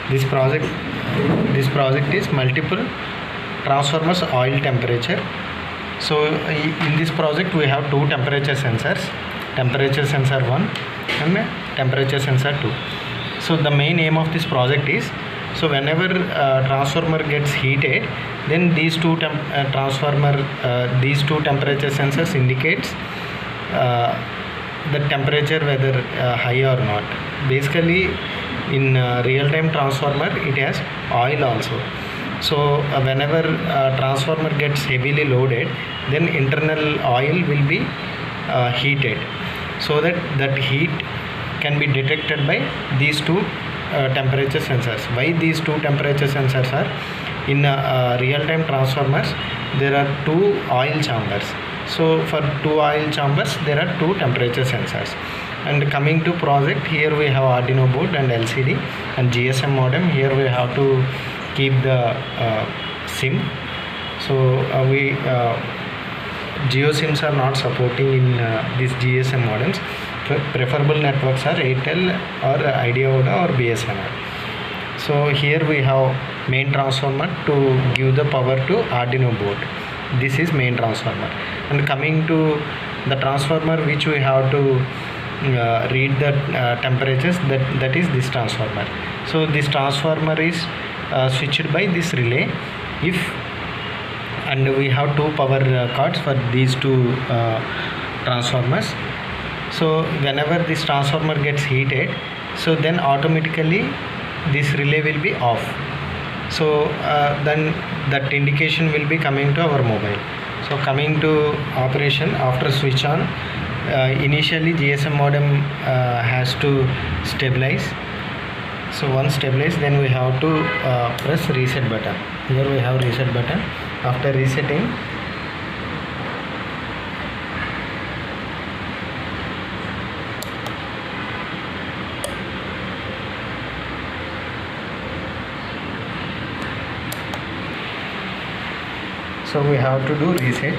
This project is multiple transformers oil temperature. So in this project we have two temperature sensors, temperature sensor 1 and temperature sensor 2. So the main aim of this project is, so whenever transformer gets heated, then these two temperature sensors indicates the temperature whether high or not. Basically in real-time transformer it has oil also. So whenever transformer gets heavily loaded, then internal oil will be heated, so that heat can be detected by these two temperature sensors. Why these two temperature sensors are? In real-time transformers there are two oil chambers. So for two oil chambers there are two temperature sensors. And coming to project, here we have Arduino board and LCD and GSM modem. Here we have to keep the SIM. So Jio SIMs are not supporting in these GSM modems. Preferable networks are Airtel or Idea Voda or BSNL. So here we have main transformer to give the power to Arduino board. This is main transformer. And coming to the transformer which we have to read the temperatures, that is this transformer. So this transformer is switched by this relay. And we have two power cords for these two transformers. So whenever this transformer gets heated, so then automatically this relay will be off. So then that indication will be coming to our mobile. So coming to operation after switch on, initially GSM modem has to stabilize. So once stabilized, then we have to press reset button. Here we have reset button. After resetting, so we have to do reset.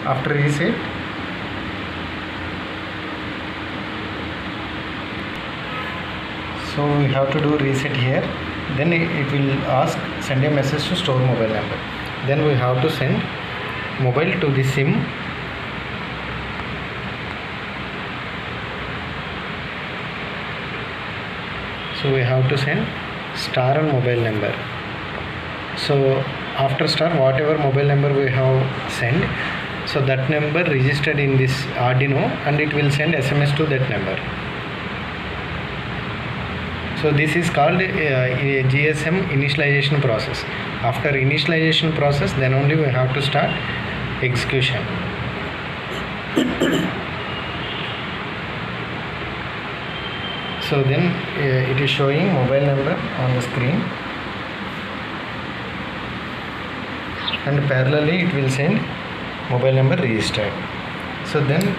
After reset, so we have to do reset here. Then it will ask send a message to store mobile number. Then we have to send mobile to the SIM. So we have to send star and mobile number. So after star, whatever mobile number we have sent, so that number registered in this Arduino and it will send SMS to that number. So this is called a GSM initialization process. After initialization process, then only we have to start execution. So then it is showing mobile number on the screen, and parallelly it will send mobile number registered. So then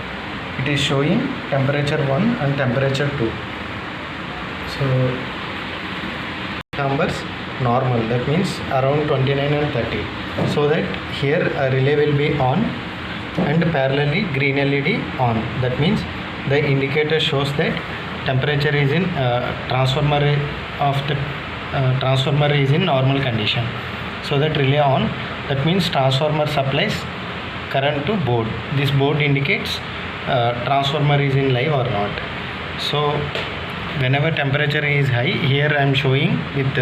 it is showing temperature 1 and temperature 2. So numbers normal, that means around 29 and 30. So that here a relay will be on and parallelly green LED on. That means the indicator shows that temperature is in transformer is in normal condition. So that relay on, that means transformer supplies current to board. This board indicates transformer is in live or not. So whenever temperature is high, here I am showing with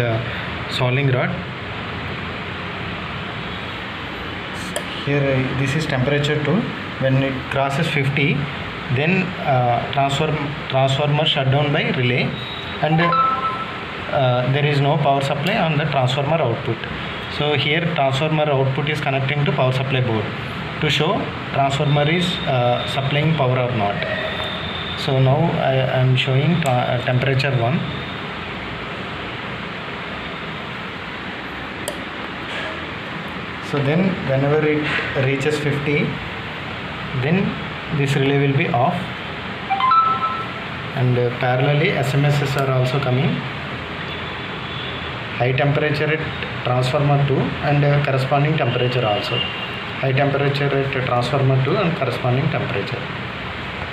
soldering rod. Here this is temperature 2. When it crosses 50, then transformer shut down by relay, and there is no power supply on the transformer output. So here transformer output is connecting to power supply board to show transformer is supplying power or not. So now I am showing temperature 1. So then whenever it reaches 50, then this relay will be off, and parallelly SMSs are also coming. High temperature at transformer 2 and corresponding temperature also. High temperature at transformer 2 and corresponding temperature.